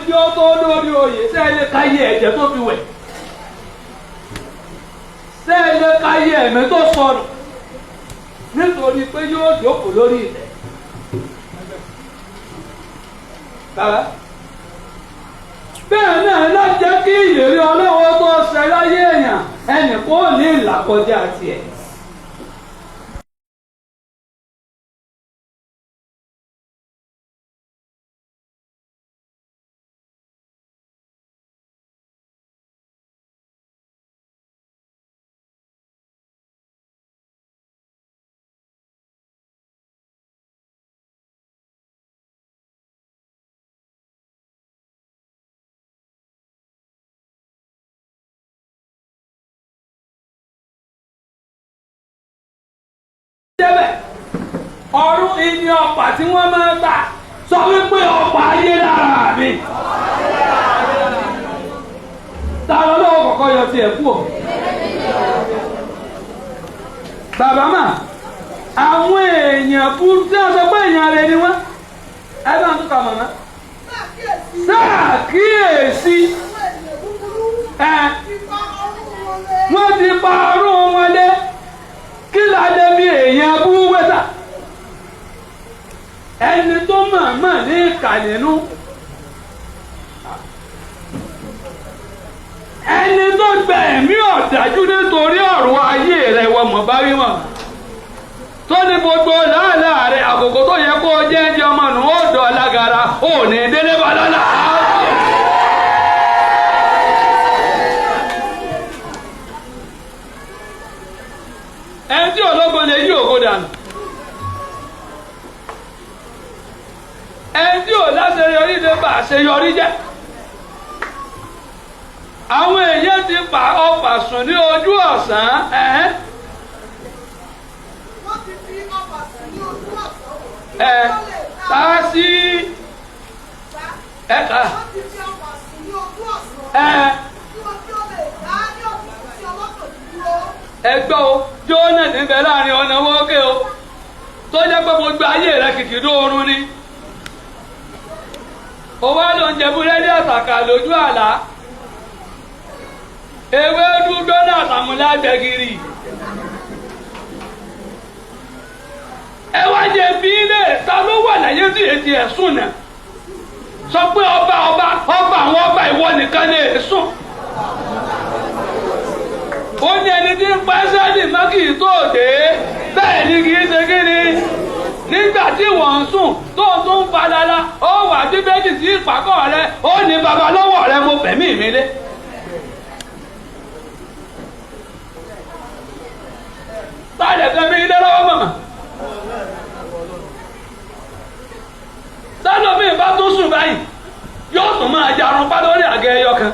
kí ó tó lórí oyè sẹ́ẹ̀lẹ̀ káyé ẹ̀jẹ̀ tó fi wẹ̀ sẹ́ẹ̀lẹ̀ káyé ẹ̀mí tó sọnù nítorí pé yóò jókòó lórí ìtẹ́. bàbá bẹ́ẹ̀ náà láti jẹ́ kí ìlérí ọlọ́wọ́ tó ṣẹ láyé èèyàn ẹnì kó ní ìlàkọjá tiẹ̀. débẹ̀ ọ̀run ìní ọ̀pá tí wọ́n máa ń ta sọ wípé ọ̀pá ayé lára mi. ta ló lọ́wọ́ kọ̀ọ̀kan yọ tiẹ̀ kú o. bàbá mà àwọn èèyàn burú tí wọ́n sọ pé èèyàn rẹ̀ ni wọ́n ẹ bá ń tún ka màmá. ṣàkíyèsí wọ́n ti pa ọrùn wọn lé kí ládé bí èèyàn bú wẹ́tà ẹni tó mọ̀ọ́mọ̀ ní ìkà nínú ẹni tó gbẹ ẹ̀mí ọ̀dájú nítorí ọ̀rọ̀ ayé rẹ̀ wọ́n mọ̀ bá rí wọn tó ní gbogbo làálàá rẹ̀ àkókò tó yẹ kó jẹ́ ẹjẹ́ ọmọ nù ó dọ̀ lágara ò ní délé bá lọ́la. ẹni tí ológun lè yí ògo dànù ẹni tí ò láṣeyọrí lè bà àṣeyọrí jẹ́ àwọn èèyàn ti pa ọfà sùn ní ojú ọ̀sán wọ́n ti fi ọfà sùn ní ojú ọ̀sán tá a sí ẹ̀ka wọ́n ti fi ọfà sùn ní ojú ọ̀sán kí wọ́n tí ó lè dá ní ọ̀sán tí ọlọ́tọ̀ dúró. ẹgbẹ́ o jóná níbẹ̀ láàrin ọ̀nà wọ́ọ́kẹ́ o tó jẹ́ pé gbogbo ayé rẹ̀ kìkì dóorun ni ó wá ló ń jẹ búrẹ́dì àtàkà lójú àlá ewé dúdú náà sàmúlá gbẹ̀gìrì ẹ wá jẹ bí ilé ta ló wà láyé tí ètì ẹ̀ sùn náà sọ pé ọba àwọn ọba ìwọ nìkan ní èsùn ó ní ẹni tí ń pa ẹ́sẹ́dì mọ́kì tó dé bẹ́ẹ̀ ni kì í ṣe kí ni nígbà tí wọ́n ń sùn tó tún ń falala ó wà bíbélì sí ìpàkọ́ rẹ ó ní baba lọ́wọ́ rẹ mo fẹ̀mí mi lé. táyà fẹ́mi ilé lọ́wọ́ mọ̀mọ́ sálọ mi bá tún sùn báyìí yóò tún máa jarun pa lórí àgẹ ẹyọ kan.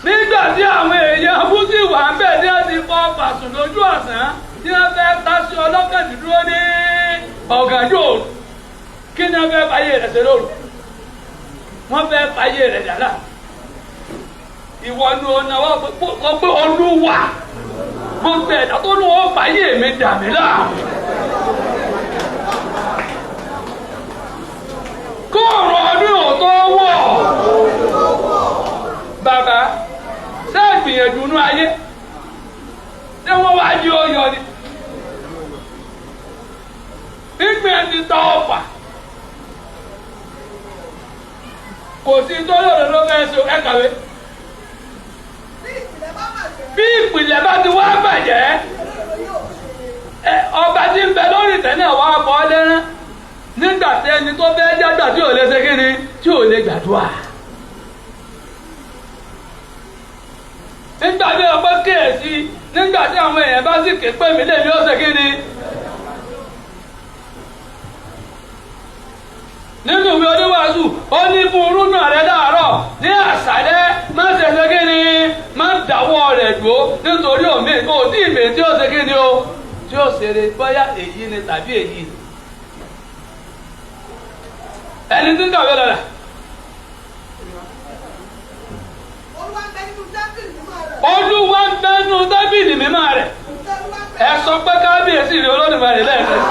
nígbà tí àwọn èèyàn bú sí wà ń bẹ̀ ní ẹ̀sìn fọ́ fàṣùn lójú ọ̀sán tí wọ́n fẹ́ tásí ọlọ́kàn dúró ní ọ̀gànjọ́ òru kí ni wọ́n fẹ́ fàyè rẹ̀ ṣe lóru wọ́n fẹ́ fàyè rẹ̀ dàlà ìwọ ni ó náwó pé olúwa gbogbo ẹ̀dá tó ní wọ́n fàyè mi dà mí láàmú. kó ọ̀rọ̀ ọdún ò tó wọ̀ bàbá ṣé ìgbìyànjú inú ayé ṣé wọ́n wá jí oyọ ni ìgbìyànjú ta ọ̀fà kò sí tó lòdò ló fẹ́ ṣe ẹ kàwé bí ìpìlẹ̀ bá ti wá bàjẹ́ ọba tí ń bẹ lórí ìtẹ́ náà wá bọ́ lẹ́rán nígbà tí ẹni tó fẹ́ jágbà tí ò lè ṣe kí ni tí ò lè gbàdúrà. nígbà tí ọpẹ́ kíyèsí nígbà tí àwọn èèyàn bá sì ké pé mi lè ní ọ̀sẹ̀ kí ni. nínú ìwé oníwàásù ó ní fún rúnà rẹ láàárọ̀ ní àṣálẹ́ má ṣe ṣe kí ni má dáwọ́ rẹ̀ dúró nítorí òmí kò tí ì mèé tí ó ṣe kí ni o tí ó ṣeré bóyá èyí ni tàbí èyí ni. ẹni tí ń kàwé lọ́la. Olúwa ń bẹnu tábìlì mímọ́ rẹ̀ ẹ sọ pé kábíyèsí rẹ̀ Olódùmarè lẹ́ẹ̀kan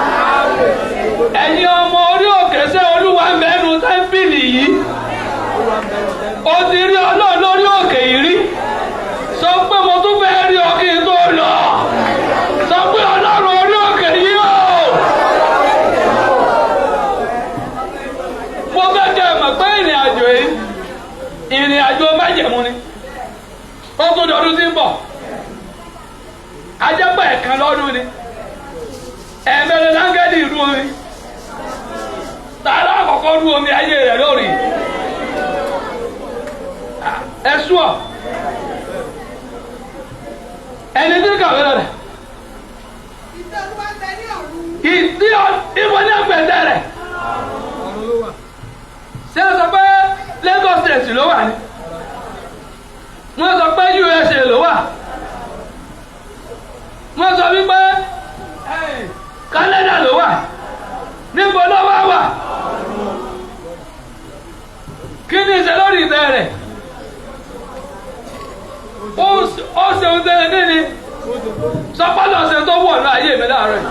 ẹ̀yin ọmọ orí òkè ṣé Olúwa tún di ọdún tí ń bọ̀ ajẹ́pẹ́ ẹ̀kan lọ́dún ni ẹ̀mẹ́rin láńgẹ́lì ìlú omi tààrà àkọ́kọ́ rú omi ayé rẹ̀ lórí ẹ̀sùn ọ̀ ẹni tí kàwé rẹ̀ ìdí ìwọ ní ẹgbẹ̀dẹ rẹ̀ ṣé ẹ sọ pé Lagos State ló wà ní wọ́n sọ pé USA ló wà wọ́n sọ wípé Canada ló wà níbo ló wà kí ni ìṣe lórí ìtẹ́ rẹ̀ ó ṣe ń tẹ́lẹ̀ kí ni sọpọ́lọ̀ ṣe tó wù ọ̀nà ayé mi láàárọ̀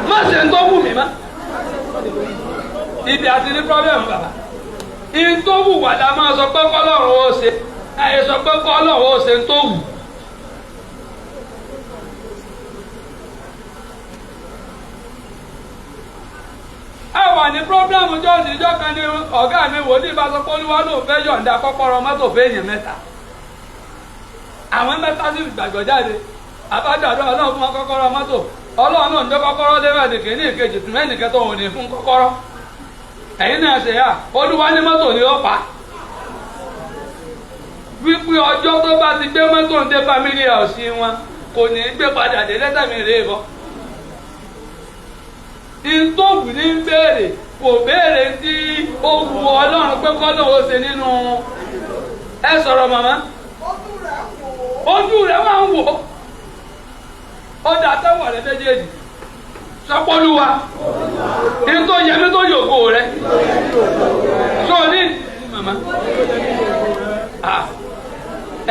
má ṣe ń tó wù mí má ibi àti ní pọ́blẹ́mù bàbá in tó wù wà lá máa sọ pé kọ́lọ́run ó ṣe àyè sọ pé kọ́lọ́run ó ṣe ń tó wù. a wà ní pọ́blẹ́mù jọ́ọ̀sì ìjọ kan ní ọ̀gá mi wòlíì bá sọ pé olúwa ló ń fẹ́ yọ̀ǹda kọ́kọ́rọ́ mọ́tò fẹ́yìn mẹ́ta àwọn mẹ́ta sì gbàgbọ́ jáde àbájáde ọlọ́run fún wọn kọ́kọ́rọ́ mọ́tò ọlọ́run náà ń dé kọ́kọ́rọ́ dé mẹ́rin kìíní ìkejì tún mẹ́rin kẹtọ́ òní fún kọ́kọ́rọ́ ẹ̀yin náà ṣe yá olúwa ní mọ́tò ni ó pa wípé ọjọ́ tó bá ti gbé mọ́tò ń dé family house wọn kò ní gbé padà dé lẹ́tàmí rèé bọ́ ìtòwù ní béèrè kò béèrè tí ó wu ọlọ́run pé kọ́lọ́ ó ṣe nínú ẹ sọ̀rọ̀ màmá ojú rẹ̀ máa ń wò ó dà tẹ́wọ̀ rẹ̀ méjèèjì sọpọ́lúwa ní tó yẹmí tó yòókù rẹ̀ sọ ní màmá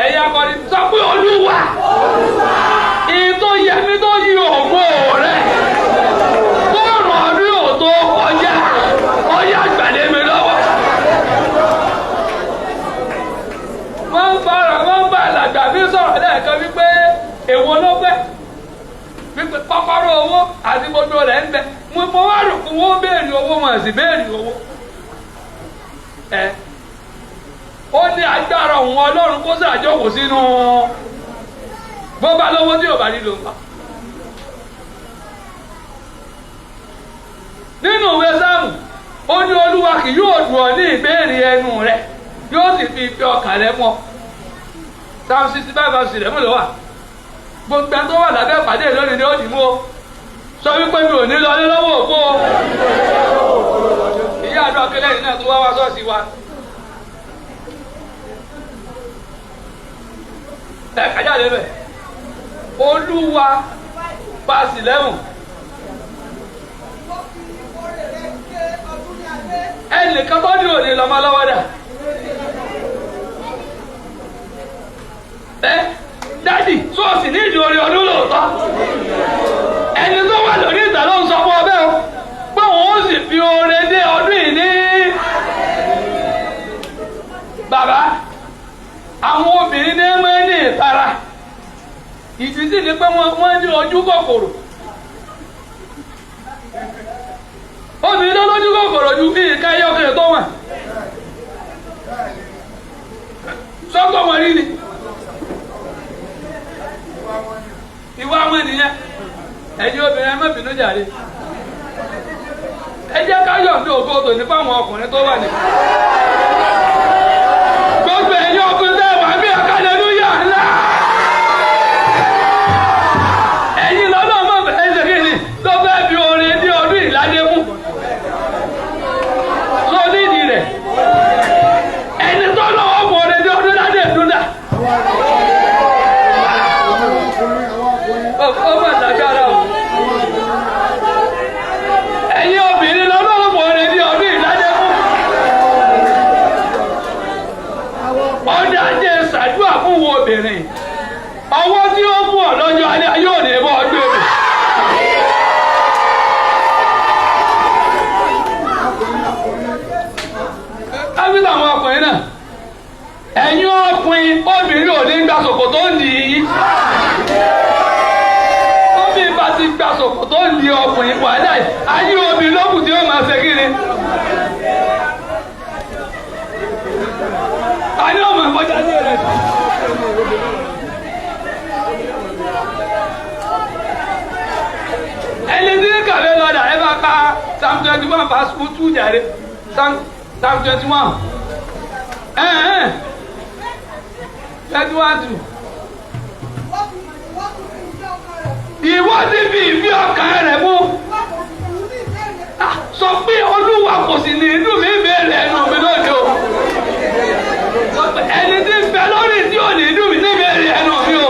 ẹ̀yà akọni sọ pé olúwa ní tó yẹmí tó yòókù rẹ̀ tó ràn ọdún yóò tó ọjà gbàdé mi lọ́wọ́ wọ́n bá àlàgbà mi sọ̀rọ̀ lẹ́ẹ̀kan wípé èwo ló fẹ́ wípé kọ́kọ́rọ́ owó àti gbogbo rẹ̀ ń bẹ mo wá rò fún wọn béèrè owó wọn sì béèrè owó ó ní agbára òun ọlọ́run kó sàjọwò sínú bó bá lówó tí ò bá nílò ń pa nínú ìwé sáàmù ó ní olúwa kì yóò dùn ọ́ ní ìbéèrè ẹnu rẹ̀ yóò sì fi ìfẹ́ ọkàn rẹ̀ mọ́ Psalm 65 verse rẹ̀ mú lọ wà gbogbo ẹni tó wà lábẹ́ ìpàdé lónìí ni ó dì mú o sọ wípé mi ò ní lọ lọ́wọ́ òkú o ìyá àdó akẹ́lẹ́ yìí náà tó wá sọ́ọ̀sì wa ẹ̀ka jáde bẹ̀ olúwa paasi lẹ́wọ̀n ẹnìkan tó ní òní lọ́mọ lọ́wọ́ dà dádì sọ́ọ̀sì ní ìdí orí ọdún lóòótọ́ ẹni tó wà lórí ìta ló ń sọ fún ọbẹ̀ o pé òun ó sì fi oore dé ọdún yìí ní bàbá àwọn obìnrin ní ẹmọ ní ìtara ìdí sì ni pé wọ́n ní ojú kòkòrò obìnrin ló lójú kòkòrò ju bí ìka ẹyọ kiri tó wà sọ́kọ̀ wọn rí ni ìwà wọn nìyẹn ẹ̀yin obìnrin ẹ má bínú jàre ẹ jẹ́ ká yọ̀ ní ògo tòní fáwọn ọkùnrin tó wà ní. gbogbo ẹ̀yin ọkùnrin tẹ́ wà bí hallelujah ńlá ẹ̀yin lọ́nà mọ̀ bẹ́ẹ̀ ṣe kí ni tó fẹ́ fi orin dí ọdún ìlàdé mú tó nídìí rẹ̀ ẹni tó lọ́wọ́ mọ̀ orin dí ọdún ìlàdé dúdà. ó mà lágbára o ẹ̀yin obìnrin lọ́lọ́run mọ̀ rẹ̀ ní ọdún ìlàdé fún ọdún ajé ṣàdúrà fún wo obìnrin ọwọ́ tí ó mú ọ lọ́jọ́ alẹ́ ayé òní bọ́ ọdún èrè. kábílà àwọn ọkùnrin náà ẹ̀yin ọkùnrin obìnrin ò ní gbà ṣòkòtò ń dì í ti gba sọ̀kò tó ń di ọkùnrin wàhálà yìí ayé omi lókùn tí ó máa ṣe kí ni. a ní ọmọ ìkọjá ní ẹ̀rẹ́ verse 2 jàre Psalm 21 21 ìwọ ti fi ìfẹ́ ọkàn rẹ̀ mú sọ pé Olúwa kò sì ní inú mi béèrè ẹnu mi lóde o ẹni tí ń bẹ lórí tí ò ní inú mi ní béèrè ẹnu mi o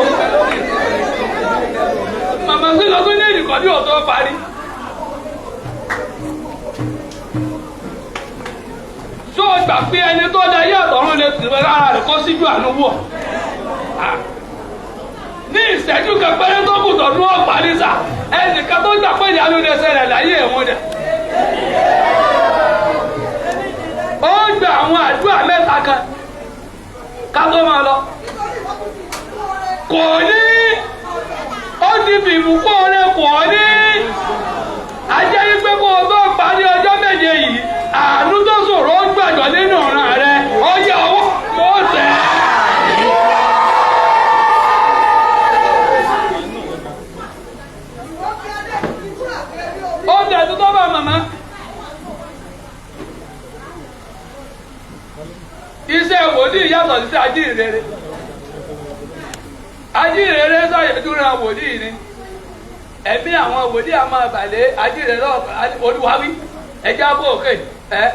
màmá sí lọ tún ní ìdìkọ́ ní òótọ́ parí. tó o gbà pé ẹni tó dá yé àtọ̀run lè tì rárá rẹ̀ kó síjú àánú wọ̀ ní ìṣẹ́jú kẹpẹ́rẹ́ tó kù tọ̀dún ọ̀pá nísà ẹnìkan tó gbà pé ìyanu lè ṣẹlẹ̀ láyé ẹ̀wọ̀n dẹ̀. ó gba àwọn àdúrà mẹ́ta kan ká tó máa lọ. kò ní ó ti fi ìbùkún rẹ̀ kò ní ajẹ́ wípé kó o tó parí ọjọ́ méje yìí àánú tó ṣòro ó gbàjọ́ nínú ọ̀ràn rẹ̀ ó yẹ ọwọ́ yóò tẹ̀. ó tẹ̀ tó tó bá màmá. iṣẹ́ wòlíì yàtọ̀ sí ajíhìnrere ajíhìnrere sọ̀yẹ̀dúnra wòlíì ni ẹ̀mí àwọn wòlíì a máa bàlẹ́ ajíhìnrere olúwawí ẹ̀já bó òkè ẹ̀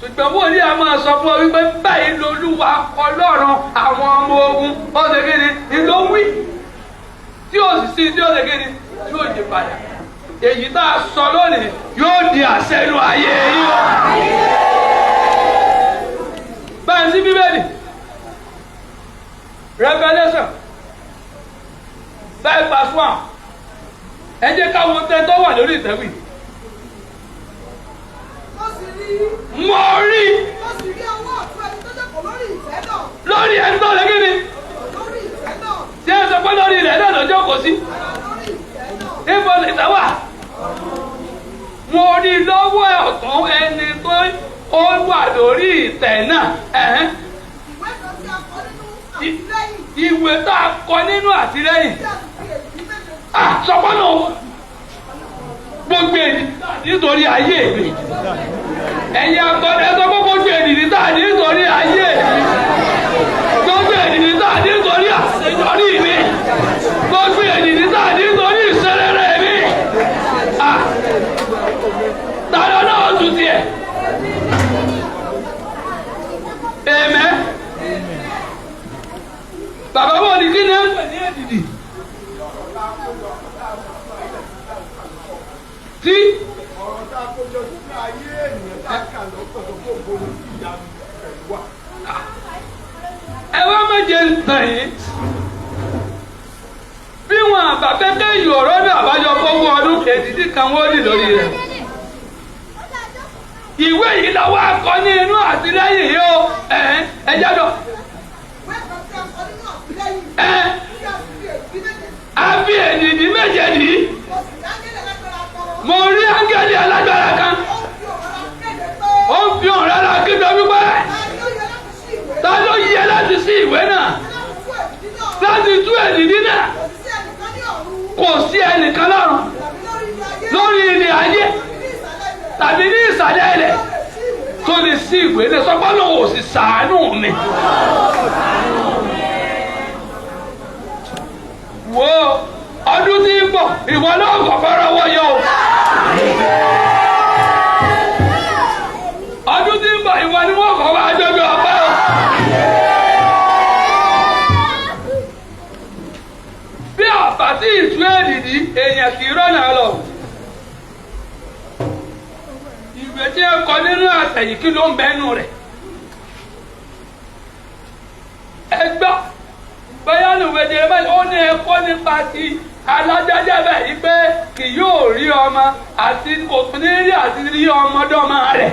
ṣùgbọ́n wòlíì a máa sọ fún ọ wípé báyìí lolúwa Ọlọ́run àwọn ọmọ ogun ó ṣe kí ni ló wí tí ó sì sí tí ó ṣe kí ni tí ó di padà èyí tá a sọ lónìí yóò di àṣẹ inú ayé yìí o. báyìí sí bíbélì Revelation 5:1 ẹ jẹ́ káwọn tẹ́ tó wà lórí ìtẹ́wì. mo rí lórí ẹni tó lé kíni tí ẹ sọ pé lórí ilẹ̀ náà lọ́jọ́ kò sí níbo lè dá wà. mo rí lọ́wọ́ ọ̀tún ẹni tó ó wà lórí ìtẹ́ náà. ìwé tá a kọ nínú àtìlẹ́yìn sọpọ́nà gbogbo èdè nítorí ayé mi ẹ̀yin akọni ẹ̀sọ́ gbogbo èdè níta nítorí ayé mi gbogbo èdè níta nítorí àṣeyọrí mi gbogbo èdè níta nítorí ìṣẹ̀lẹ̀ mi tààrà náà tún tiẹ̀ ẹ̀mẹ́ bàbá wọn ni kí ni ẹ ń pè ní èdìdì. tí ọ̀rọ̀ tá a kójọ sí ayé ènìyàn tá a kà lọ́pọ̀ tó kó gbogbo ìyanu pẹ̀lú wa. ẹ wá méje ń tàn yín bí wọn àbàbẹ́kẹ́ ìyọ̀rọ̀ ní àbájọ fowó ọdún èdìdí kan wọ́n dì lórí rẹ̀. ìwé yìí làwọn akọ ní inú àtìlẹ́yìn yìí ó ẹ jájọ. a fi èdìdí méje dì í. mo rí áńgẹ́lì alágbára kan ó ń fi hàn rárá kíjọ wípé ta ló yẹ láti ṣí ìwé náà láti tú èdìdí náà kò sí ẹnìkan lọ́run lórí ilẹ̀ ayé tàbí ní ìsàlẹ̀ ilẹ̀ tó lè ṣí ìwé náà sọ pé lòun ò sì ṣàánú mi. wo ọdún tí ń bọ̀ ìwọ náà kọ̀ọ̀kan rọwọ́ yọ o. ọdún tí ń bọ̀ ìwọ ni wọ́n kọ̀ wá jọjọ ọ̀pẹ́ o. bí àbátí ìtú èdìdí èèyàn kì í rọ́nà lọ. ìwé tí ẹ kọ nínú àtẹ̀yìn kí ló ń bẹ́nu rẹ̀. ẹ gbọ́ bẹ́ẹ̀ ni ìwé jẹrẹ báyìí ó ní ẹ̀kọ́ nípa ti alájájá báyìí pé kì yóò rí ọmọ àti kò tún ní rí àti rí ọmọdọ́mọ rẹ̀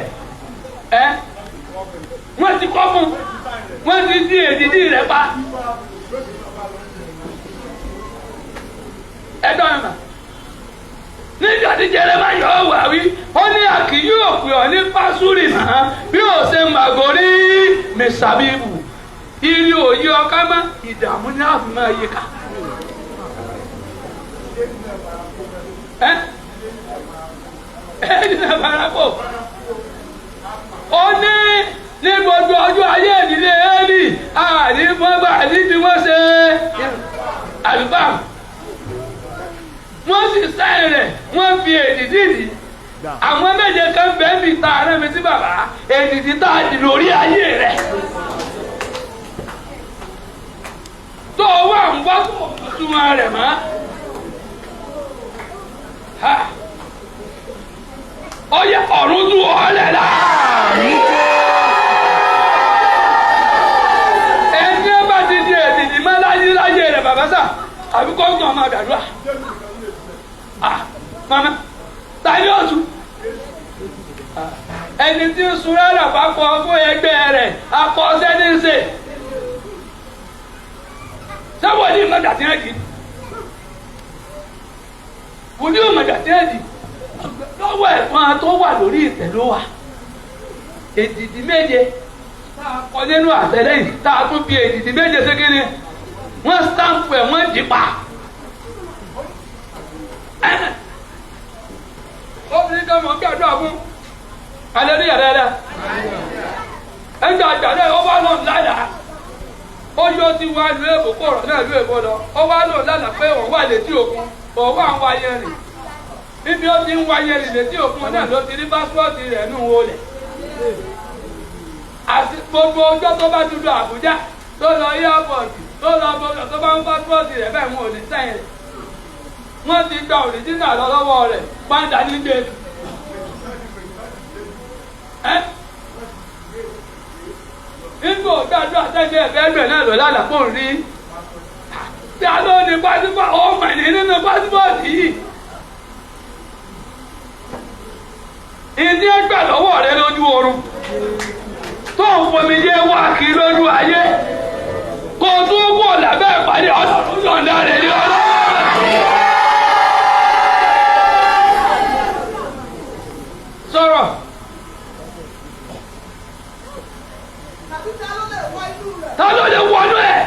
wọ́n ti kọ́ fún wọ́n ti di èdìdí rẹ̀ pa ẹ̀dọ́ ẹ̀mà nígbà tí jẹrẹ báyìí ó wà wí ó ní àkì yóò pè ọ́ ní pásúrì náà bí ó ṣe màgòrí mẹsàbíbù ìrì òye ọká mọ́ ìdààmú ní àfi máa yé ká. ẹ̀ẹ́dínà parapọ̀ ó ní gbogbo ọjọ́ ayé ìdílé Élì àdìmọ́gbà níbi wọ́n ṣe àlùbáà wọ́n sì sáyẹn rẹ̀ wọ́n fi èdìdì dì àwọn méje kan bẹ́ẹ̀ mi ta ara mi sí bàbá èdìdì tá a dì lórí ayé rẹ̀ tó wà ń wá kó túmọ̀ rẹ̀ mọ́ ó yẹ ọ̀run tún ọ̀lẹ̀ la. ẹni ẹ bá ti di èdìdì má láyé rẹ̀ bàbá sà àbí kó ń tàn máa gbàdúrà. Mama, tani ọ̀tún? Ẹni tí ń sun rárá papọ̀ fún ẹgbẹ́ rẹ̀ akọ́ṣẹ́ ní í ṣe. Sáwọ́ ní ìmọ̀jà tí wọ́n di. Kò ní ìmọ̀jà tí wọ́n di. Lọ́wọ́ ẹ̀fọn tó wà lórí ìtẹ́ ló wà. Èdìdì méje tá a kọ nínú àtẹlẹ́yìn tá a tún fi èdìdì méje ṣe kí ni? Wọ́n stamp ẹ̀ wọ́n dì pa. Obìnrin kan mọ̀ ń gbàdúrà fún aleluya dáadáa ẹgbẹ́ àgbàdo ó wá lọ lálàá ó yọ ti wá lu èbò kọ̀rọ̀ náà lu èbò lọ ó wá lọ lálàá pé òun wà létí òkun òun wà ń wáyé rìn níbi ó ti ń wáyé rìn létí òkun náà ló ti rí pásítọ̀tì rẹ̀ nù wọlé àti gbogbo ọjọ́ tó bá dúdú Àbújá tó lọ yáàpọ̀tì tó lọ gbogbo tó bá ń pásítọ̀tì rẹ̀ bẹ́ẹ̀ wọn ò ní sẹ́yìn rẹ̀ wọ́n ti gba òrìjínà lọ lọ́wọ́ rẹ̀ pàǹdà ní gbé. Nígbà ògbàdúrà tẹ́jẹ́ ẹ̀fẹ́ náà lọ lálàpọ̀ rí. Tí a ló ní pásítọ̀ ọmọ ẹ̀ní nínú pásítọ̀tì yìí. Ìdí ẹgbà lọ́wọ́ rẹ lójú oorun. Tó ń fomi jẹ́ wá kí lójú ayé. Kò tó wọ̀ lábẹ́ ìpàdé ọ̀dọ̀ yọ̀ǹda rẹ̀ ní ọlọ́run. Sọ̀rọ̀. Ta ló lè wọnú ẹ̀?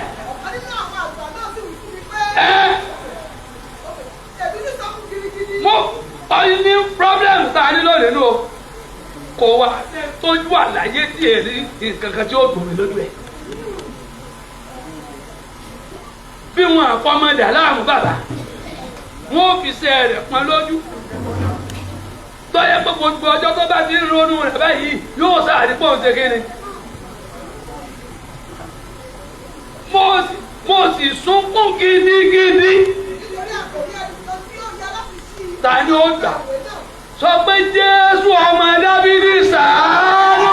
Mo ọyìn ní problem tá a ní lónìí nù o. Kò wá tójú àlàyé tí èrí nǹkan kan tí ó dùn mí lójú ẹ̀. Bí wọn àfọmọdé aláàmú bàbá, wọn ò fi ṣe rẹ̀ pọn lójú. Tọ́yẹ pé gbogbo ọjọ́ tó bá ti ń ronú rẹ̀ báyìí yóò sáàdì pọ̀ ń ṣe kí ni. Mo sì sunkún gidigidi. Ta ni ó gbà? Sọ pé Jésù ọmọ Dábídì ṣàánú.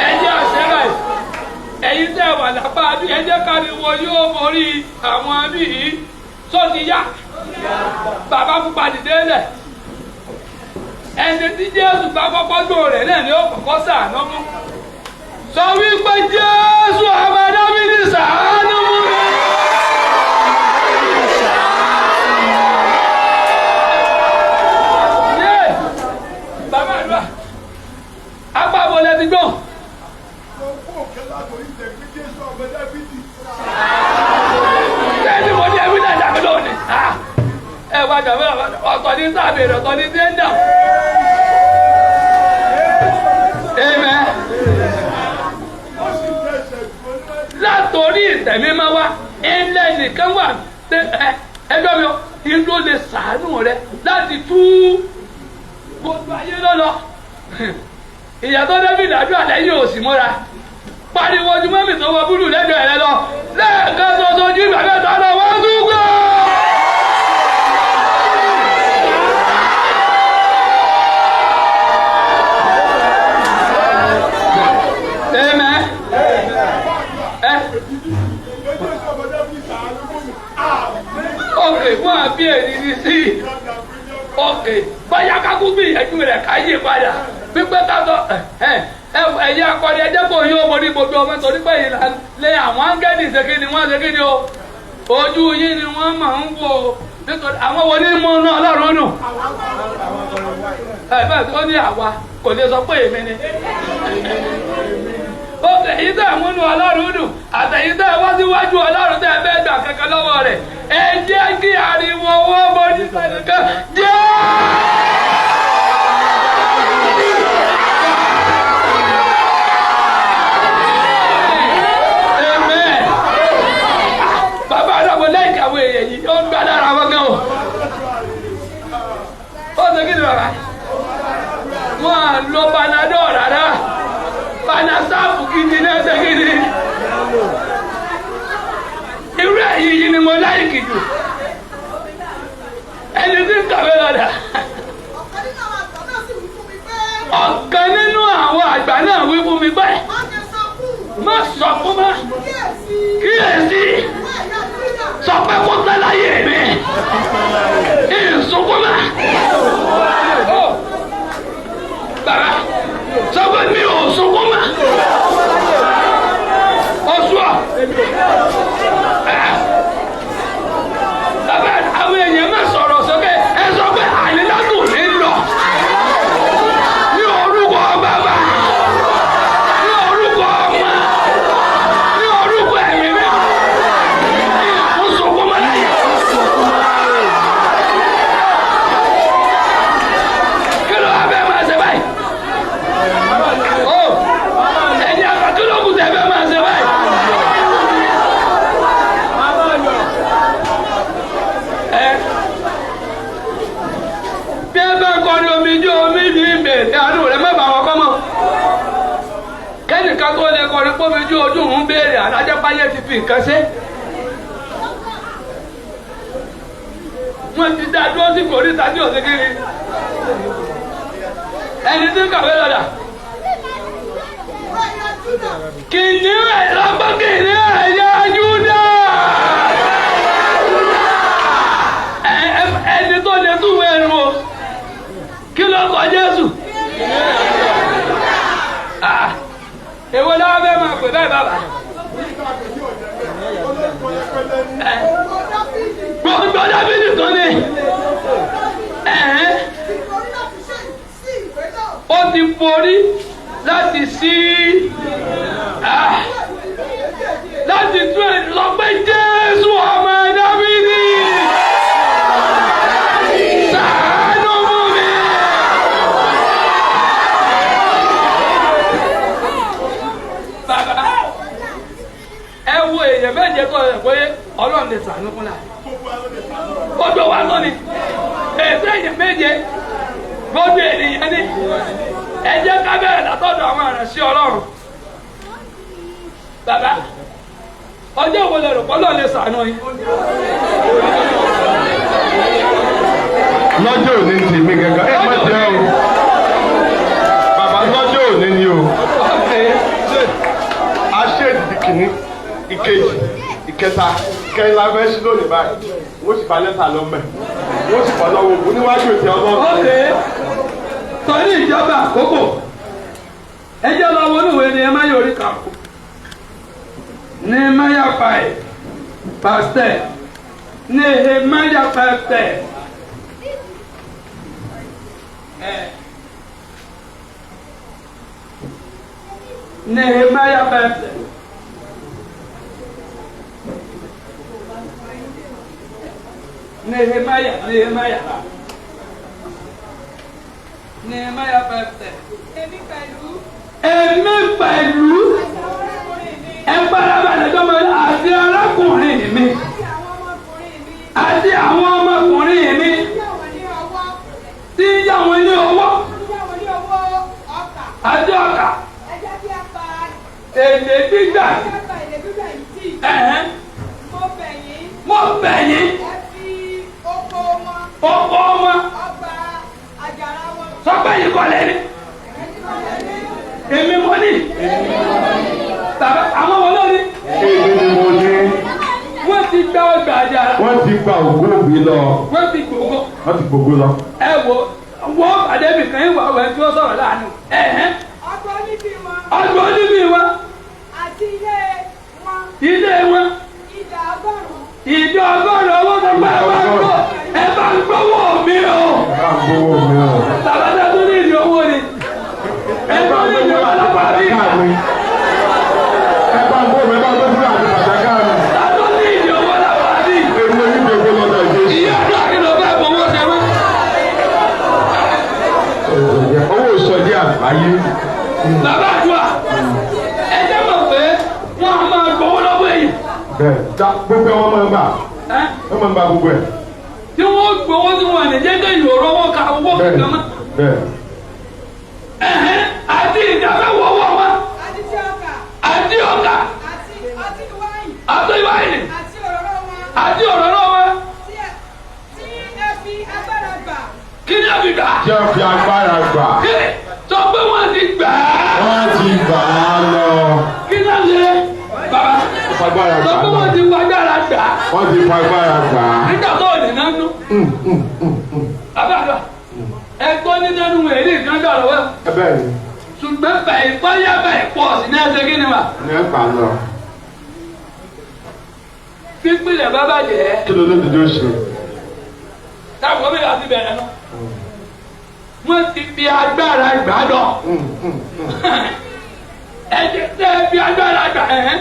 Ẹ jẹ́ àṣẹ báyìí. Ẹ̀yin tẹ́ wà lápá bí ẹ jẹ́ káriwo yóò borí àwọn bí yìí. Sọ ti yá. Bàbá pupa dìde lẹ̀. Ẹni tí Jésù bá kọ́kọ́ gbò rẹ̀ náà ni ó kọ́kọ́ ṣàánú mú. Sọ wípé Jésù ọmọ Dábídì ṣàánú mú mi. Bàbá àdúrà, apá wo lẹ ti gbọ́n? Kẹ́ni mo ní ẹbí náà dàbí lónìí. Ẹ wá jàmbá ọ̀tọ̀ ní sábẹ̀rẹ̀ ọ̀tọ̀ ní tẹ́ńdà. Amen. Látòrí ìtẹ̀mí máa wá ilé nìkan wà ẹgbẹ́ mi ìlú lè ṣàánú rẹ láti tú gbogbo ayé lọ́lọ́. Ìyàtọ̀ David àdúrà lẹ́yìn òsì mọ́ra pariwo ojú mọ́mì tó wọ búrú lẹ́gbẹ̀ẹ́ rẹ lọ lẹ́ẹ̀kan ṣoṣo ojú ìgbà mẹ́ta lọ wọ́n tún gbọ́. Okay, wọ́n á bí èyí sí i. Okay, báyà kákú gbìyànjú rẹ̀ ká yí padà. Pípẹ́ kátó ẹ̀yẹ akọni ẹjẹ́ kò yóò mo ní gbogbo ọmọ torí pé yìí lé àwọn áńgẹ́lì ṣèké ni wọ́n ṣèké ni o. Ojú yín ni wọ́n máa ń wò nítorí àwọn wo ní mú náà Ọlọ́run nù. Bẹ́ẹ̀ tó ní àwa kò lè sọ pé èmi ni. èyí tẹ́ múnú ọlọ́run dùn àtẹ̀yí tẹ́ wá síwájú ọlọ́run tẹ́ fẹ́ gbà kankan lọ́wọ́ rẹ̀ ẹ jẹ́ kí ariwo owó bọ́ ní sẹ́nìkan jẹ́. Amen. Bàbá àdàbọ̀ lẹ́yìn àwọn èèyàn yìí ó ń gbá dára wọn gan o. Ó ṣe kí ni bàbá? Wọ́n á lo panadol rárá. Panasapu gidi náà ṣe gidi. Irú èyí yìí ni mo láìkì jù. Ẹni tí ń kàwé lọ́dà. Ọ̀kan nínú àwọn àgbà náà wí fún mi pé má sọ fún ma kíyèsí sọ pé kó tẹ́láyé mi ìsúnkún ma. Bàbá sọ pé mi ò sunkún ma. Oṣù ọ̀ bàbá àwọn èèyàn máa sọ̀rọ̀ sókè ẹ sọ pé àyílágùn ní lọ ní orúkọ bàbá ní orúkọ ọmọ ní orúkọ ẹ̀mí mi ní ìfúnṣokún mọ́láyà. Kí ló wá bẹ́ẹ̀ máa ṣe báyìí? Ó ẹ̀yin àgbàkúlógún tẹ̀ bẹ́ẹ̀ máa ṣe báyìí. Bí ẹ bá kọrin omijé omi ní ìbèrè àánú rẹ má bà wọn kọ́ mọ́. Kẹ́nìkan tó lè kọrin pé omijé ojú òun béèrè àdájọ́páyé ti fi nǹkan ṣe. Wọ́n ti dá dúró sí kòríta tí ò sí kiri. Ẹni tí ń kàwé lọ́dà. Kìnìún ẹ̀ lọ́gbọ́n kìnìún ẹ̀yà Júdà. Ẹni tó lè túwé ẹnu o. Kí ló kọ Jésù? Èwo la fẹ́ máa pè bẹ́ẹ̀ bàbá? Gbogbo Dábìlì tó ní. Ó ti forí láti sí láti tún ẹ̀ lọ pé Jésù ọmọ Dábìlì. Ṣàánú fún mi. Bàbá ẹ wo èèyàn méje tó rẹ̀ pé Ọlọ́run lè ṣàánú fún náà. Gbogbo wa lọ ni èsì èèyàn méje gbogbo ènìyàn ni ẹ jẹ́ ká bẹ̀rẹ̀ látọ̀dọ̀ àwọn àránṣẹ́ Ọlọ́run. Bàbá ọjọ́ wo lẹ rò pé Ọlọ́run lè ṣàánú yín? Lọ́jọ́ òní ti mi gẹ́gẹ́ ẹ má jẹ́ o bàbá lọ́jọ́ òní ni o a ṣe ìdí kìíní ìkejì ìkẹta ìkẹyìn la fẹ́ sí lónìí báyìí wọ́n sì bá lẹ́tà lọ́mọ wọ́n sì bọ́ lọ́wọ́ ògùn níwájú ìtì Ọlọ́run. Torí ìjọba àkókò ẹ jẹ́ lọ wọnú ìwé ni ẹ má yọrí kà kú. Nehemiah 5 verse 10. Nehemiah 5:10. Nehemiah 5:10. Nehemiah 5:10. Èmi pẹ̀lú ẹgbàlábalẹ̀ tó máa àti arákùnrin mi àti àwọn ọmọkùnrin mi tí ń yá wọn ní owó àti ọkà èlé gbígbà mo bẹ̀ yín oko wọn sọpẹ́ yìí kọ́lé ni èmi mo ní bàbá àwọn wọn ló ní. èmi ni mo ní. wọ́n ti gba ọgbà àjàrà. wọ́n ti gba ògo mi lọ. wọ́n ti gbogbo. wọ́n ti gbogbo lọ. ẹ wo wọ́n àdébì kan yín wà wẹ̀ tí wọ́n sọ̀rọ̀ láàánú. ọgbọ́n níbí wọn. ọgbọ́n níbí wọn. àti ilé wọn. ilé wọn. ìdá ọgọ́rùn-ún. ìdá ọgọ́rùn-ún owó tó gbà wá gbọ́ ẹ bá ń gbowó mi o. ẹ bá ń gbowó mi o. bàbá tó ní ìdí owó ni. ẹ bá ń gbowó alápàdé. àgbáyé. bàbá àdúrà ẹ jẹ́ mọ̀ pé wọ́n á máa gbowó lọ́wọ́ èyí. bẹ́ẹ̀ ta gbogbo wọn máa ń gbà wọ́n máa ń gbà gbogbo ẹ̀. tí wọ́n gbowó tí wọ́n lè jẹ́ kí ìyòrò owó ka owó kankan mọ́. bẹ́ẹ̀. àti ìdáfẹ́wọ̀ owó wọn. àti ọkà. àti wáìnì. àti òróró wọn. kí ni a fi gbà? kí a fi agbára gbà. kí ni sọ pé wọ́n ti gbà á. wọ́n ti gbà á lọ. kí ni a ṣe? bàbá fagbára sọ gbà pé á lọ. wọ́n ti fagbára gbà á. wọ́n ti fagbára gbà á. nígbà tó ní nánú. bàbá àgbà ẹgbọ́n ní nánú èyí kan gbà lọ́wọ́. ẹ bẹ́ẹ̀ ni. ṣùgbọ́n bẹ̀yìn báyà bẹ̀yìn pọ̀ sí ní ẹsẹ̀ kí ni wà. ní ẹ gbà lọ. pípìlẹ̀ bá bàjẹ́. kí ló ló ti dó ṣe. táwọn ọmọ ìlà ti bẹ̀rẹ̀ náà. wọ́n ti fi agbára gbà dọ̀. ẹ jẹ́ tẹ́ ẹ fi agbára gbà ẹ̀.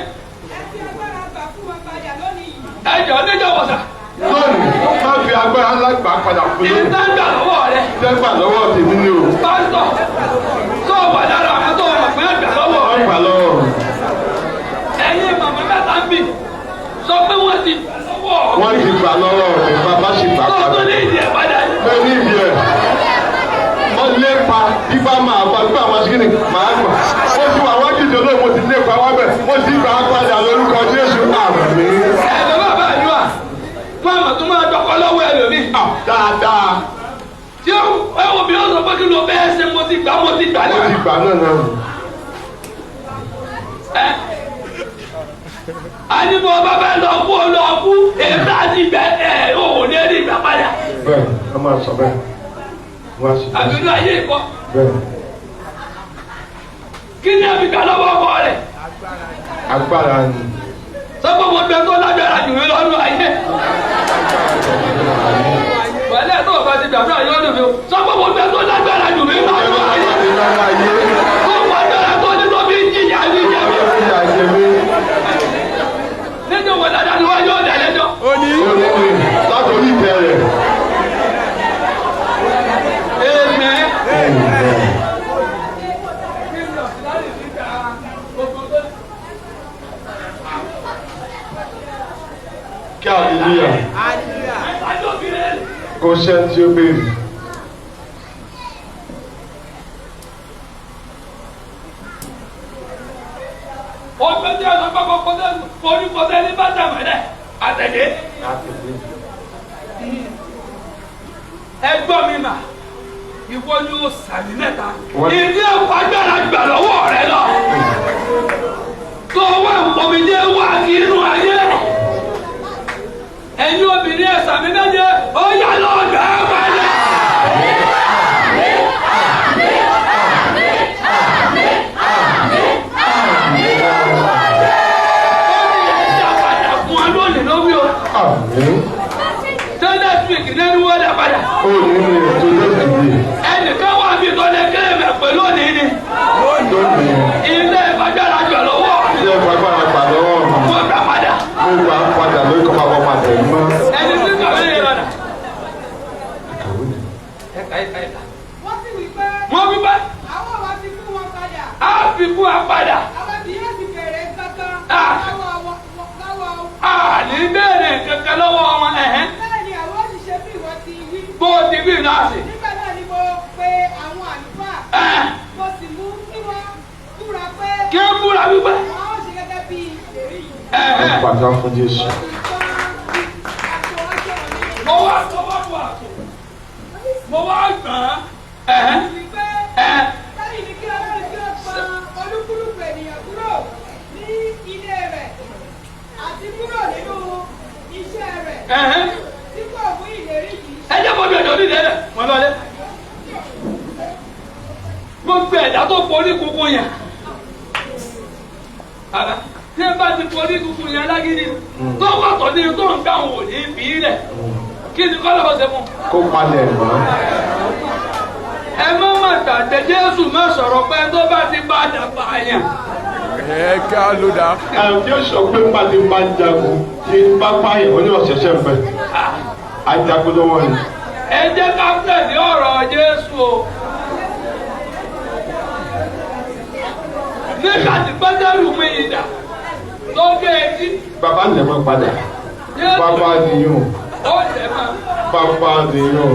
ẹ jọ oníjọ wọ̀sà. lónìí wọ́n fi agbára ńlá gbà padà fún mi. ìtajà lọ́wọ́ rẹ̀. tẹ́gbà lọ́wọ́ tèmi ni o. pásítọ̀ tó wà lára àwọn tó wà pé ẹgbà lọ́wọ́ wọ́n rẹ̀. gbà lọ́wọ́. ẹ̀yin màmá mẹ́ta ń bì sọ pé wọ́n ti gbà lọ́wọ́. wọ́n ti gbà lọ́wọ́ rẹ̀ bàbá ṣe gbà tó padà. tó ní ìdí ẹ̀ padà. pé ní ìdí ẹ̀ wọ́n lépa bíbá máa bá bíbá àwọn ṣíkìnì máa gbà. mo ti wà wọ́n jìjọ lóyún mo ti lépa wá bẹ̀ mo ti gbà padà lórúkọ Jésù àmín. ẹ̀rọ bàbá àdúrà fún àmọ̀ tó máa dọ́kọ́ lọ́wọ́ ẹlòmíì. dáadáa. tí ẹ wo bí ó sọ pé kí ló bẹ́ẹ̀ ṣe mo ti gbà mo ti gbà náà. a ní mo bá bẹ́ẹ̀ lọ kú èyí tá a ti gbẹ òun ní ẹni ìgbà padà. bẹ́ẹ̀ wọ́n máa sọ bẹ́ẹ̀ wọ́n á sì bẹ́ẹ̀. àbínú ayé ìkọ́ bẹ́ẹ̀ kí ni àbí gbà lọ́wọ́ ọkọ rẹ̀. agbára ni. sọ́kò mo gbẹ tó lágbára jù mí lọ́dún ayé. wàlẹ́ tó o bá ti gbàdúrà yóò dùn mí o. sọ́kò mo gbẹ tó lágbára jù mí lọ́dún ayé. tó wà dára tó ní tó fi ń jìyà ní ìjẹ̀bi. nínú wọn dáadáa ni wọ́n yóò dẹ̀ lẹ́jọ́. ó ní láti orí ìbẹ̀rẹ̀. kí hallelujah. kò sẹ́ni tí ó béèrè. ọgbẹ́ tí a sọ pé kọ́tẹ́ ní bàtà mẹ́lẹ̀ àtẹ̀lé. ẹgbọ́n mi mà ìwọ ni ó sàmì mẹ́ta ìdí ẹ̀kọ́ agbára gbà lọ́wọ́ rẹ lọ. tó wà òmìnir wà kí inú ayé ẹ̀yin obìnrin ẹ̀ sàmì méje ó yà lọ́ọ̀dọ̀ ẹ̀ wáyé. Tẹ́lẹ̀ fìkì lẹ́nu wọ́n dà padà. ó ní ní ètò lóṣìṣẹ́. Ẹnìkan wà bí tọ́lẹ̀ kéré pẹ̀lú òní ni. lónìí. Ilé ìfagbára gbà lọ́wọ́. ilé ìfagbára gbà lọ́wọ́. Wọ́n gbà padà. mo gbà padà lórí kọ́ máa bọ́ máa tẹ̀lé mọ́. Ẹni tí kàwé yẹn lọ́nà. Wọ́n sì wí pé Wọ́n wí pé àwọn wa ti fún wọn padà. á fi fún wa padà. Àwọn tí yóò ti bẹ̀rẹ̀ kankan lọ́wọ́. Àní bẹ́ẹ̀rẹ̀ kankan lọ́wọ́ wọn. Bẹ́ẹ̀ ni àwọn òṣìṣẹ́ bí ìwọ ti wí. Bó o ti bí náà sí. Nígbà náà ni mo pe àwọn àlùfáà. Mo sì mú kí wọ́n búra pé. Kí ó búra wípé. Àwọn ó ṣe gẹ́gẹ́ bí ìlérí yìí. ó pàtó fún Jésù. Mo wá gbọ́n. Wípé báyìí ni kí Ọlọ́run kí ó pa olúkúlùkù ènìyàn kúrò ní ilé rẹ̀ àti kúrò nínú iṣẹ́ rẹ̀ tí kò mú ìlérí yìí. Ẹ jẹ́ bọ́bí ọ̀dọ́ nílẹ̀ rẹ̀ wọ́n lọ́lé. Gbogbo ẹ̀dá tó porí kúkú yẹn. Àbá tí ẹ bá ti porí kúkú yẹn lágídí tó wọ́tọ̀ ní tó ń gbà wò ní bí rẹ̀ kí ni kọ́ lọ́wọ́ ṣe fún. kó palẹ̀ mọ́. Ẹ má má gbàgbé Jésù má sọ̀rọ̀ pé tó bá ti padà pààyàn. ẹ ká ló dá. tí ó sọ pé pàdé máa ń jagun tí pápá ìwọ ní ọ̀sẹ̀sẹ̀ ń bẹ̀. ajagun lọ́wọ́ ni. Ẹ jẹ́ ká tẹ̀lé ọ̀rọ̀ Jésù o. bàbá lè mọ́ padà bàbá nìyàn bàbá nìyàn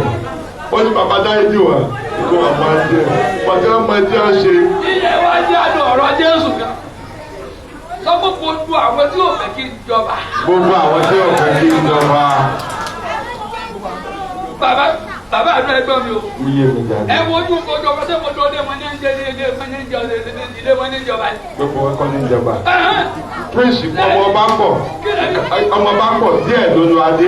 ó ní bàbá dáyé jù wá kó bàbá jẹ pàtẹ́ ọmọ ẹjẹ́ ṣe. ilé wa jẹ́ àdó ọ̀rọ̀ Jésù kan sọ́kò gbogbo àwọn tí ò fẹ́ kí n jọba. gbogbo àwọn tí ò fẹ́ kí n jọba. bàbá àdúrà ẹgbẹ́ mi o. iye mi jáde. ẹ wojú kojú ọkọ tẹ́ mo dúró dé wọn ní ń jẹ ilé wọn ní ń jẹ ilé wọn ní ń jọba. gbogbo wọn kọ́ ní ìjọba. prince ọmọ bá pọ̀ díẹ̀ lólu adé.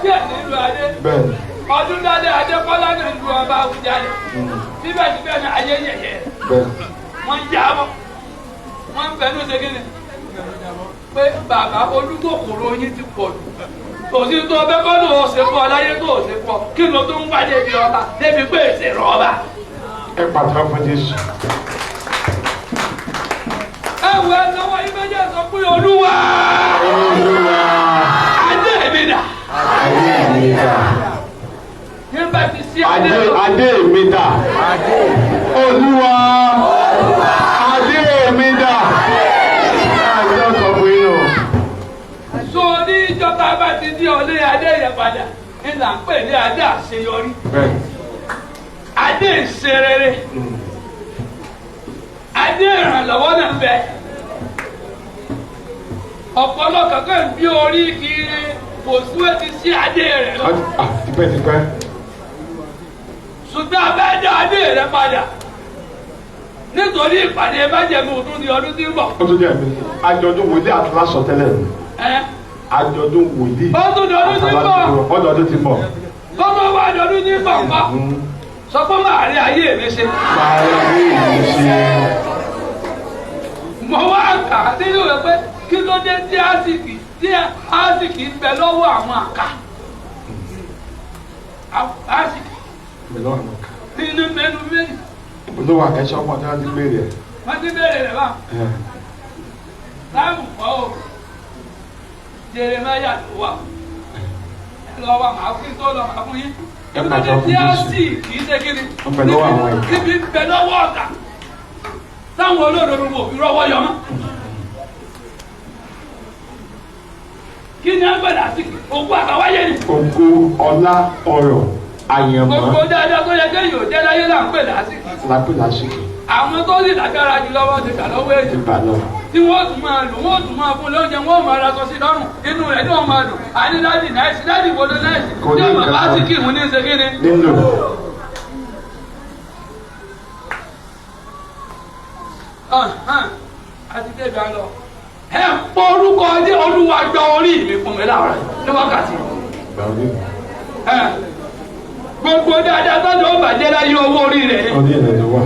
díẹ̀ nílùú adé. bẹ́ẹ̀ni. ọdún dáadé Adékọ́lá ní ìlú ọba Àwùjalè. síbẹ̀síbẹ̀ ní ayé yẹ̀yẹ́. bẹ́ẹ̀ni. wọ́n ń jábọ̀ wọ́n ń fẹnu ṣe kíni. pé bàbá olùkòkòrò yín ti pọ̀ jù. tòsí tó ọbẹ̀ kọ́ ló ṣe fún ọ láyé tó ṣe fún ọ kí ló tó ń wá débi ọba débi pé èsè rọ ọba. ẹ pàtàkì fún Jésù. ẹ wọ ẹ lọ́wọ́ ibẹjẹ sọ pé Olúwa. Olúwa. adé mi dà. adé mi dà. nígbà tí sí adé lọ. adé mi dà. Olúwa. adé mi dà. adé sọ fún yín o. so ní ìjọba bá ti di ọlé adé yẹn padà ní là ń pè ní adé àṣeyọrí. adé ìṣerere. adé ìrànlọ́wọ́ náà ń bẹ. ọ̀pọ̀lọpọ̀ kan bí orí kiri kò síwé ti sí adé rẹ̀ lọ. tipẹ́tipẹ́. ṣùgbọ́n abẹ́ dá adé rẹ̀ padà nítorí ìpàdé májẹ̀mú ọdún ní ọdún tí ń bọ̀. ó tún jẹ́ mi àjọ̀dún wòlíì àtúnláṣọ tẹ́lẹ̀ mi. àjọ̀dún wòlíì ọdún tí ń bọ̀. tọ́tọ́ wá ọdún tí ń bọ̀ nǹkan sọ pé máa rí ayé mi ṣe. máa rí ayé mi ṣe. mo wá kà á nínú rẹ pé kí ló dé tí àsìkì ń bẹ lọ́wọ́ àwọn àká. àsìkì nínú mẹ́nu méjì. olówó akẹ́sọ́ ọmọ tí wọ́n ti béèrè ẹ̀. wọ́n ti béèrè rẹ̀ báwọn. láàmú kọ́ o Jeremáyà ló wà ẹ lọ wa màá fún tó lọ màá fún yín. ẹ pàtó fún Jésù kì í ṣe kíni. ọbẹ̀ lọ́wọ́ àwọn ẹ̀. níbi ń bẹ lọ́wọ́ ọ̀tá táwọn olódodo wò fi rọ́wọ́ yọ mọ́. kí ni agbada sí òkú àtàwáyé ni. ògo ọlá ọrọ̀ àyànmọ́. gbogbo dáadáa tó yẹ kéèyàn ò jẹ́ láyé là ń pè lásìkò. lápè lásìkò. àwọn tó sì lágbára jù lọ́wọ́ ti gbà lọ́wọ́ èyí. ti gbà lọ. tí wọ́n tún máa lò wọ́n tún máa fún lóúnjẹ wọ́n máa ra sọ sí lọ́rùn inú rẹ̀ ní wọ́n máa dùn àní dáàdì náìsì dáàdì wo ló náìsì tí ọmọ bá sì kí ìmú ní ṣe kí ni. nílò. àti débi àlọ ẹ pọ orúkọ ọdẹ Olúwa gba orí mi fún mi láàárọ̀ ní wákàtí. gbogbo dáadáa tó lọ bàjẹ́ láyé owó orí rẹ̀ ni. ọdún yẹn ló wà.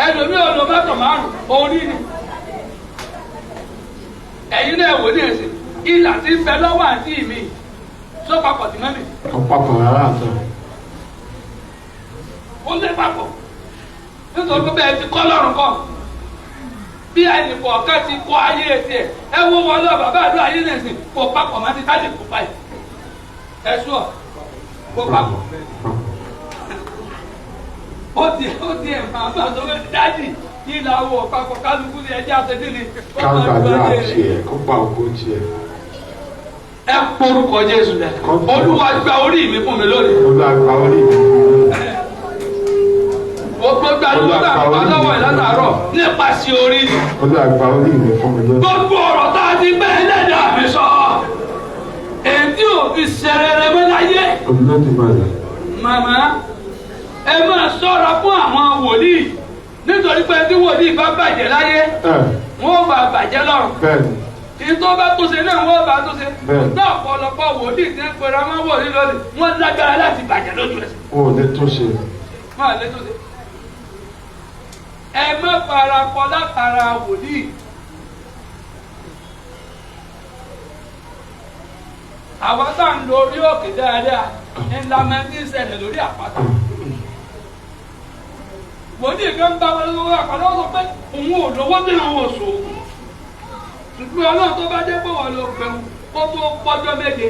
ẹlòmíì ọ̀nà mẹ́tọ̀ márùn orí ni ẹ̀yin náà wò ní ẹ̀sìn ìlà tí ń bẹ lọ́wọ́ àǹtí mi sọ papọ̀ sí mẹ́mì. ọ̀pọ̀pọ̀ rárá àtọ̀. ó lé papọ̀ nítorí pé bẹ́ẹ̀ ti kọ́ lọ́rùn kọ́ bí ẹnìkọ̀ ọ̀kẹ́ ti kọ́ ayé tiẹ̀ ẹ wo wọn lọ bàbá àdúrà ayé náà sìn kó papọ̀ má ti káàdì kó báyìí ẹ sùọ́ kó papọ̀ ó ti ẹ̀ máa bá sọ pé dájì ìlà owó papọ̀ kálukú ní ẹjẹ́ àtẹ́jú ni. kágbàdúrà tiẹ̀ kó pa òkú tiẹ̀. ẹ porúkọ Jésù dẹ Olúwa gba orí mi fún mi lónìí. Olúwa gba orí mi fún mi lónìí. gbogbo gbàdúrà bàbá lọ́wọ́ ẹ̀ látàárọ̀ nípasẹ̀ orí ni. Olúwa gba orí mi fún mi lónìí. gbogbo ọ̀rọ̀ tá a ti gbẹ́ ẹlẹ́dàá mi sọ èdè òfin ṣẹrẹrẹ mi láyé. Olúwa ti máa rẹ̀. màmá ẹ máa ṣọ́ra fún àwọn wòlíì nítorí pé tí wòlíì bá bàjẹ́ láyé wọ́n bá bàjẹ́ lọ́run. bẹ́ẹ̀ni. ìtọ́ bá tó ṣe náà wọ́n bá tó ṣe. bẹ́ẹ̀ni. náà ọ̀pọ̀lọpọ̀ wòlíì tí ń pera máa wòlíì lónìí wọ́n lágbára láti bàjẹ́ lójú ẹsẹ̀. o ò lè tó ṣe. máa lè tó ṣe. ẹ má fara kọ látara wòlíì. àwọn tá à ń lo orí òkè dáadáa ńlá máa ń ṣẹlẹ̀ lórí àpáta. wòlíì kan bá wọn lórí àpáta sọ pé òun ò lówó bí àwọn oṣù ṣùgbọ́n ọlọ́run tó bá dé pé wọ́n lọ gbẹ̀wò kó tó pọ́jọ́ méje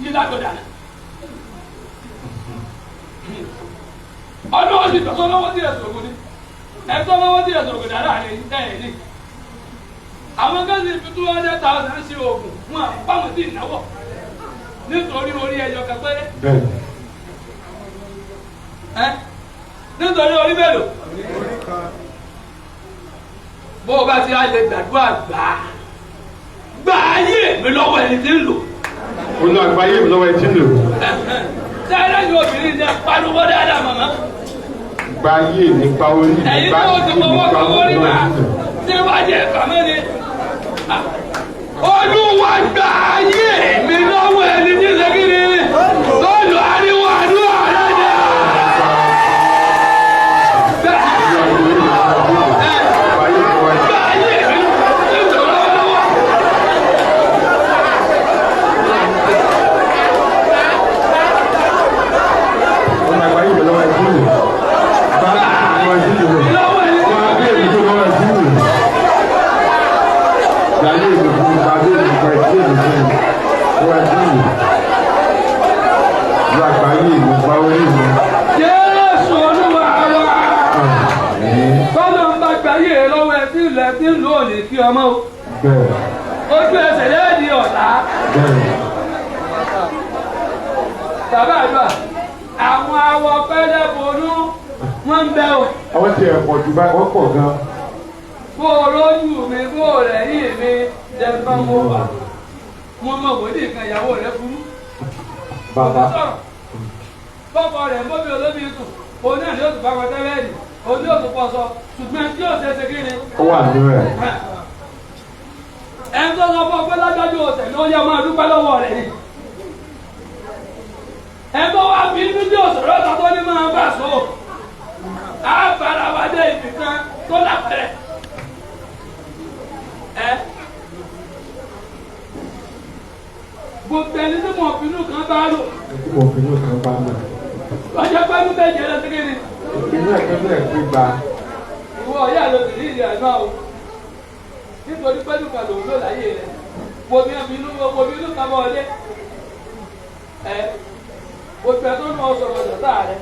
yí lágbọ̀dà. ọdún ó sì tọ́sọ́ lọ́wọ́ díẹ̀ sọ̀rọ̀ ní ẹ̀tọ́ lọ́wọ́ díẹ̀ sọ̀rọ̀ dára rẹ̀ ẹ̀ ní àwọn kan sì fi 200,000 sí oògùn wọn àpamọ́ sí ìnáwó nítorí orí ẹyọ kẹpẹrẹ. Nítorí orí mélòó bó o bá ti á lè gbàdúrà gbà ayé mi lọ́wọ́ ẹni tí ń lò. olú àgbáyé mi lọ́wọ́ ẹni tí ń lò. sẹ́yìn lẹ́yìn obìnrin ní pariwo dáadáa màmá. gba ayé mi gba orí mi ẹ̀yin gba tó ti fọwọ́ kan orí wa tí wàá jẹ kàmẹ́ ni. Olúwa gba ayé mi lọ́wọ́ ẹni tí ń ṣe kí ni lọ́dọ̀ ariwo àdúrà rẹ̀ dẹ̀. Jésù Olúwa wa. Bọ́lá ń bá gbáyé lọ́wọ́ ẹ tí ń lò ó lè kí ọmọ o. Ojú ẹsẹ̀ lẹ́ẹ̀dì ọ̀la. Bàbá àdúrà, àwọn awọ pẹ́lẹ́ bonú wọ́n ń bẹ o. àwọn tí ẹ̀ pọ̀ jù báyìí wọ́n pọ̀ gan. Bó o lójú mi, bó o rẹ̀ yìí mi, jẹ́ bá mo wà. Mo mọ̀ wòlíì kan ìyàwó rẹ̀ burú. bàbá Bọ́kọ rẹ̀ mọ́bí olóbi sùn, òun náà ni ó tún bá wọn tẹ́lẹ̀ ẹ̀dì, òun ni ó tún pọ̀ sọ, ṣùgbọ́n tí ó ṣe ṣe kí ni. ó wà nínú ẹ̀. Ẹni tó sọ fún ọ pé lájọ́jú ọ̀sẹ̀ ló yẹ máa dúpẹ́ lọ́wọ́ rẹ̀ ni. Ẹni tó wá fi inú tí òṣèré ọ̀tá tó ní máa bà so, á bára wa dé ibì kan tó lápẹ̀rẹ̀. Gbogbo ẹni tí mo fi inú kan bá lò. tí mo fi inú kan bá náà. Ọjọ́ pẹ́lú méje lọ sí kí ni. inú ẹ̀kẹ́ bẹ́ẹ̀ gbé gba. Ìwọ ọ̀yá ló sì ní ìrìn àná o. Nítorí pẹ́lú kan lòun ló láyé rẹ̀. Bomi inú kan bọ́ ọdẹ. Oṣù ẹ̀ tó ń mọ sọ̀rọ̀ ọ̀dọ̀tà rẹ̀.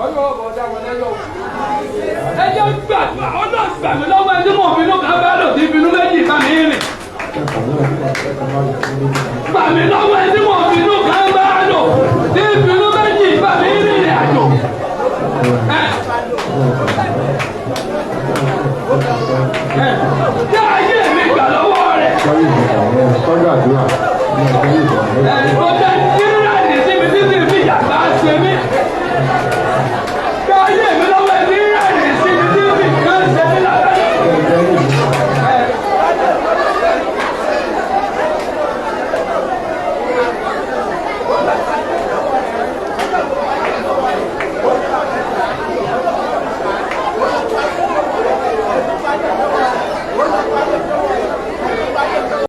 Ọjọ́ ọ̀bọ̀ ọjà wọn lẹ́yọ̀. Ẹ jẹ́ gbàgbà ọlọ́ọ̀ gbàgbé lọ́wọ́ ẹni tí mo fi inú kan bá lò sí ìbínú méjì bá mi rìn. Gbàgbé lọ́wọ́ ẹni tí mo fi inú kan bá lò sí ìbínú méjì bá mi rìn àjò. Jẹ́ ayé mi gbà lọ́wọ́ rẹ̀. sọ́jú àdúrà. Ẹni tó dá